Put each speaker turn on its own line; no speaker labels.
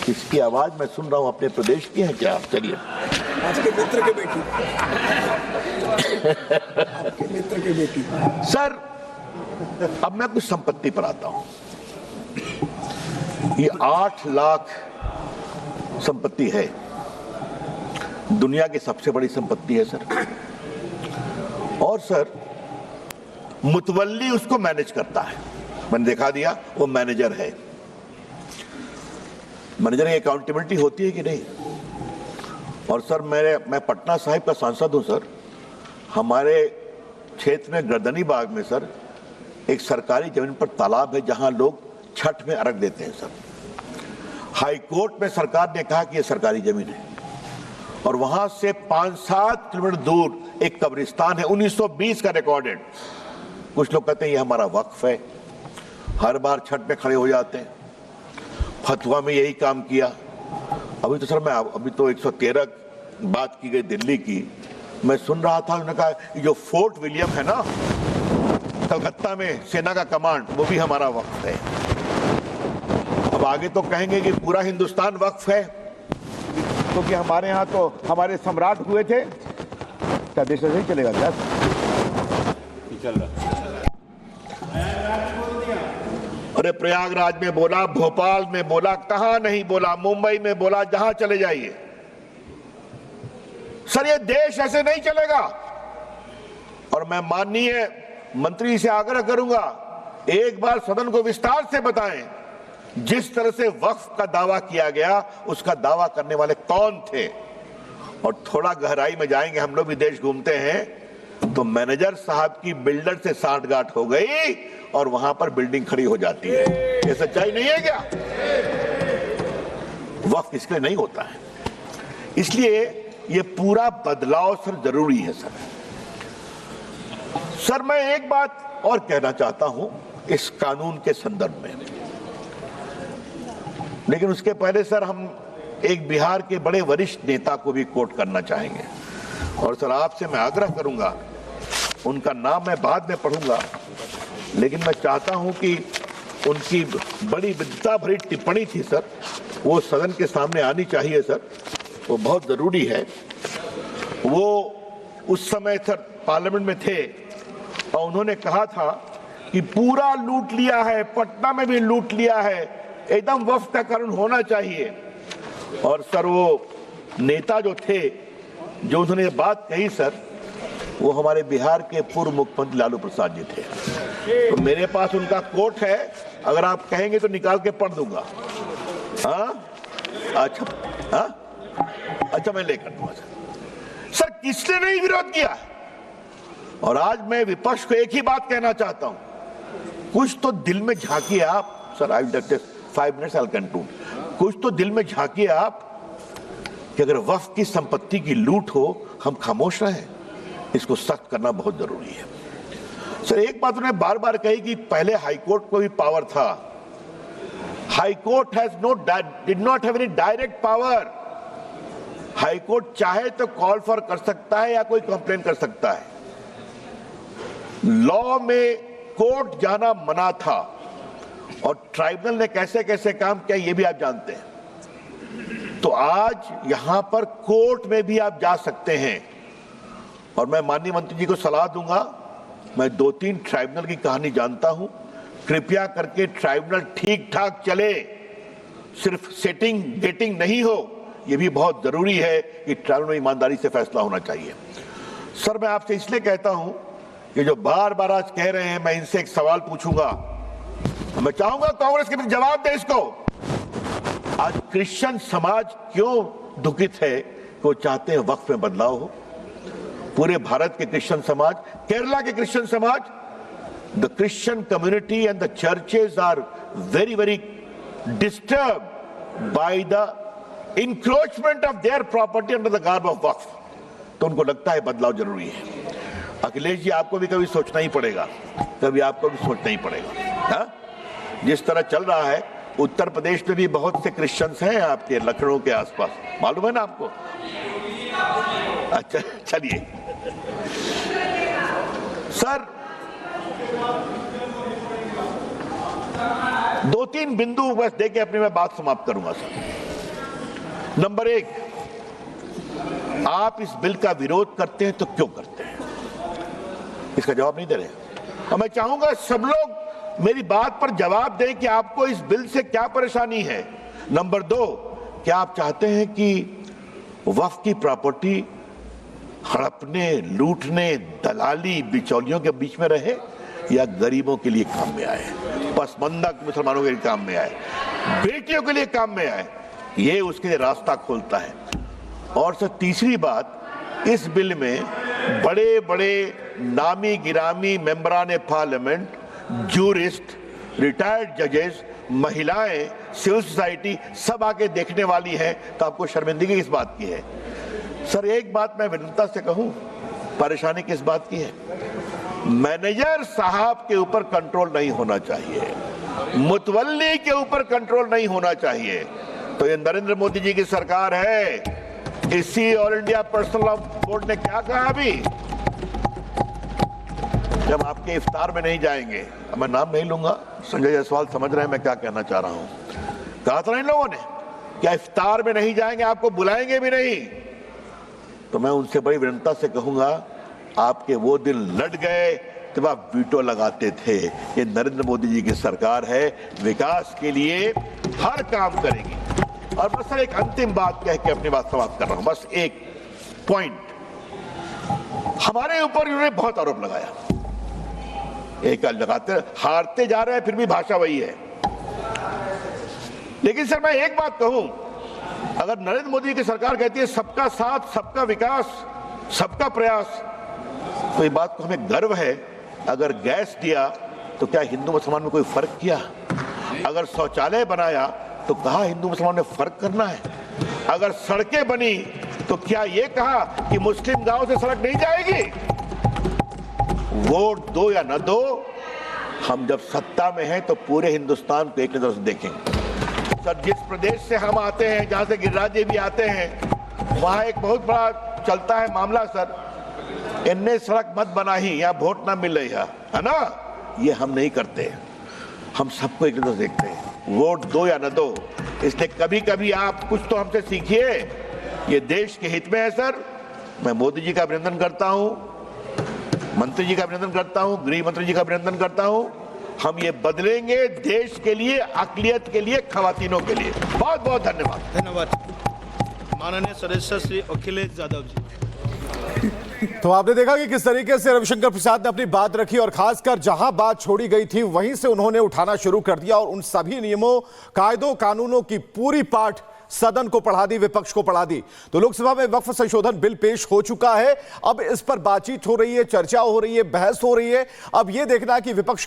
इसकी आवाज मैं सुन रहा हूं अपने प्रदेश की है क्या? चलिए,
आपके मित्र की बेटी आपके मित्र की बेटी।
सर अब मैं कुछ संपत्ति पर आता हूं। ये 8 लाख संपत्ति है, दुनिया की सबसे बड़ी संपत्ति है सर। और सर मुतवल्ली उसको मैनेज करता है, मैंने दिखा दिया, वो मैनेजर है। मैनेजर की अकाउंटेबिलिटी होती है कि नहीं? और सर मैं पटना साहिब का सांसद हूं सर। हमारे क्षेत्र में गर्दनी बाग में सर एक सरकारी जमीन पर तालाब है जहां लोग छठ में अर्घ देते हैं सर। हाई कोर्ट में सरकार ने कहा कि यह सरकारी जमीन है और वहां से 5-7 किलोमीटर दूर एक कब्रिस्तान है, 1920 का रिकॉर्डेड। कुछ लोग कहते हैं ये हमारा वक्फ है, हर बार छठ में खड़े हो जाते हैं। फतवा में यही काम किया। अभी तो सर अभी तो 113 बात की गई दिल्ली की, मैं सुन रहा था, उन्होंने कहा जो फोर्ट विलियम है ना कलकत्ता में सेना का कमांड, वो भी हमारा वक्फ है। अब आगे तो कहेंगे कि पूरा हिंदुस्तान वक्फ है, क्योंकि हमारे यहाँ तो हमारे सम्राट हुए थे। क्या देश ऐसे ही चलेगा क्या? चल रहा। अरे प्रयागराज में बोला, भोपाल में बोला, कहां नहीं बोला, मुंबई में बोला, जहां चले जाइए। सर ये देश ऐसे नहीं चलेगा। और मैं माननीय मंत्री से आग्रह करूंगा, एक बार सदन को विस्तार से बताएं जिस तरह से वक्फ का दावा किया गया, उसका दावा करने वाले कौन थे। और थोड़ा गहराई में जाएंगे, हम लोग भी देश घूमते हैं, तो मैनेजर साहब की बिल्डर से साठगांठ हो गई और वहां पर बिल्डिंग खड़ी हो जाती है। ये सच्चाई नहीं है क्या? वक्फ इसके लिए नहीं होता है। इसलिए ये पूरा बदलाव सर जरूरी है सर। सर मैं एक बात और कहना चाहता हूं इस कानून के संदर्भ में, लेकिन उसके पहले सर हम एक बिहार के बड़े वरिष्ठ नेता को भी कोट करना चाहेंगे। और सर आपसे मैं आग्रह करूंगा, उनका नाम मैं बाद में पढ़ूंगा, लेकिन मैं चाहता हूं कि उनकी बड़ी विद्वता भरी टिप्पणी थी सर, वो सदन के सामने आनी चाहिए सर, वो बहुत जरूरी है। वो उस समय सर पार्लियामेंट में थे और उन्होंने कहा था कि पूरा लूट लिया है, पटना में भी लूट लिया है, एकदम वक्फ का कानून होना चाहिए। और सर वो नेता जो थे, जो उन्होंने ये बात कही सर, वो हमारे बिहार के पूर्व मुख्यमंत्री लालू प्रसाद जी थे। तो मेरे पास उनका कोट है, अगर आप कहेंगे तो निकाल के पढ़ दूंगा। हाँ अच्छा, हाँ अच्छा, मैं लेकर दूंगा सर। किसने नहीं विरोध किया? और आज मैं विपक्ष को एक ही बात कहना चाहता हूं, कुछ तो दिल में झांकिए आप sir. I will take 5 minutes, I will conclude. कुछ तो दिल में झांकिए आप कि अगर वक्फ की संपत्ति की लूट हो, हम खामोश रहें? इसको सख्त करना बहुत जरूरी है सर। एक बात उन्होंने बार बार कही कि पहले हाईकोर्ट को भी पावर था। High court did not have any direct power. High court चाहे तो कॉल फॉर कर सकता है या कोई कंप्लेन कर सकता है। लॉ में कोर्ट जाना मना था और ट्राइब्यूनल ने कैसे कैसे काम किया ये भी आप जानते हैं। तो आज यहां पर कोर्ट में भी आप जा सकते हैं। और मैं माननीय मंत्री जी को सलाह दूंगा, मैं 2-3 ट्राइब्यूनल की कहानी जानता हूं, कृपया करके ट्राइब्यूनल ठीक ठाक चले, सिर्फ सेटिंग गेटिंग नहीं हो। ये भी बहुत जरूरी है कि ट्राइब्यूनल में ईमानदारी से फैसला होना चाहिए। सर मैं आपसे इसलिए कहता हूं कि जो बार बार आज कह रहे हैं, मैं इनसे एक सवाल पूछूंगा, मैं चाहूंगा कांग्रेस के भी जवाब दे इसको। आज क्रिश्चियन समाज क्यों दुखित है कि वो चाहते हैं वक्फ में बदलाव हो? पूरे भारत के क्रिश्चियन समाज, केरला के क्रिश्चियन समाज, the Christian community and the churches are very very disturb by the encroachment of their property under the garb of Waqf. तो उनको लगता है बदलाव जरूरी है। अखिलेश जी आपको भी कभी सोचना ही पड़ेगा, कभी आपको भी सोचना ही पड़ेगा। हा? जिस तरह चल रहा है, उत्तर प्रदेश में भी बहुत से क्रिश्चियंस हैं आपके लखनऊ के आसपास, मालूम है ना आपको? अच्छा चलिए सर, 2-3 बिंदु बस देके अपनी मैं बात समाप्त करूंगा सर। नंबर एक, आप इस बिल का विरोध करते हैं तो क्यों करते हैं, इसका जवाब नहीं दे रहे। और मैं चाहूंगा सब लोग मेरी बात पर जवाब दें कि आपको इस बिल से क्या परेशानी है। नंबर दो, क्या आप चाहते हैं कि वक्फ की प्रॉपर्टी हड़पने, लूटने, दलाली, बिचौलियों के बीच में रहे या गरीबों के लिए काम में आए, पसमंदा मुसलमानों के लिए काम में आए, बेटियों के लिए काम में आए, ये उसके लिए रास्ता खोलता है। और सर तीसरी बात, इस बिल में बड़े बड़े नामी गिरामी मेंबरान पार्लियामेंट, जूरिस्ट, रिटायर्ड जजेस, महिलाएं, सिविल सोसाइटी सब आके देखने वाली हैं, तो आपको शर्मिंदगी किस बात की है? सर एक बात मैं विनम्रता से कहूं, परेशानी किस बात की है? मैनेजर साहब के ऊपर कंट्रोल नहीं होना चाहिए, मुतवल्ली के ऊपर कंट्रोल नहीं होना चाहिए। तो ये नरेंद्र मोदी जी की सरकार है। इसी all India personal law board ने क्या कहा अभी, जब आपके इफ्तार में नहीं जाएंगे, मैं नाम नहीं लूंगा, संजय जायसवाल समझ रहे हैं मैं क्या कहना चाह रहा हूं, कहा था इन लोगों ने क्या इफ्तार में नहीं जाएंगे, आपको बुलाएंगे भी नहीं। तो मैं उनसे बड़ी विनम्रता से कहूंगा, आपके वो दिन लट गए जब आप वीटो लगाते थे। ये नरेंद्र मोदी जी की सरकार है, विकास के लिए हर काम करेगी। और बस सर एक अंतिम बात कह के अपनी बात समाप्त कर रहा हूं, बस एक पॉइंट, हमारे ऊपर इन्होंने बहुत आरोप लगाया, एक लगाते हारते जा रहे हैं, फिर भी भाषा वही है। लेकिन सर मैं एक बात कहूं, अगर नरेंद्र मोदी की सरकार कहती है सबका साथ, सबका विकास, सबका प्रयास, तो ये बात को हमें गर्व है। अगर गैस दिया तो क्या हिंदू मुसलमान में कोई फर्क किया? अगर शौचालय बनाया तो कहा हिंदू मुसलमान ने फर्क करना है? अगर सड़कें बनी तो क्या ये कहा कि मुस्लिम गांव से सड़क नहीं जाएगी? वोट दो या न दो, हम जब सत्ता में हैं तो पूरे हिंदुस्तान को एक नजर से देखेंगे। सर जिस प्रदेश से हम आते हैं, जहां से गिरिराज जी भी आते हैं, वहां एक बहुत बड़ा चलता है मामला सर, इनने सड़क मत बनाई, यहाँ वोट ना मिल रही है ना, ये हम नहीं करते, हम सबको एक नजर देखते हैं, वोट दो या न दो। इसलिए कभी कभी आप कुछ तो हमसे सीखिए, ये देश के हित में है सर। मैं मोदी जी का अभिनंदन करता हूं, मंत्री जी का अभिनंदन करता हूं, गृह मंत्री जी का अभिनंदन करता हूं। हम ये बदलेंगे देश के लिए, अक़लियत के लिए, खवातीनों के लिए। बहुत बहुत धन्यवाद।
धन्यवाद माननीय सदस्य श्री अखिलेश यादव जी।
तो आपने देखा कि किस तरीके से रविशंकर प्रसाद ने अपनी बात रखी और खासकर जहां बात छोड़ी गई थी वहीं से उन्होंने उठाना शुरू कर दिया और उन सभी नियमों, कायदों, कानूनों की पूरी पाठ सदन को पढ़ा दी, विपक्ष को पढ़ा दी। तो लोकसभा में वक्फ संशोधन बिल पेश हो चुका है, अब इस पर बातचीत हो रही है, चर्चा हो रही है, बहस हो रही है। अब यह देखना है कि विपक्ष की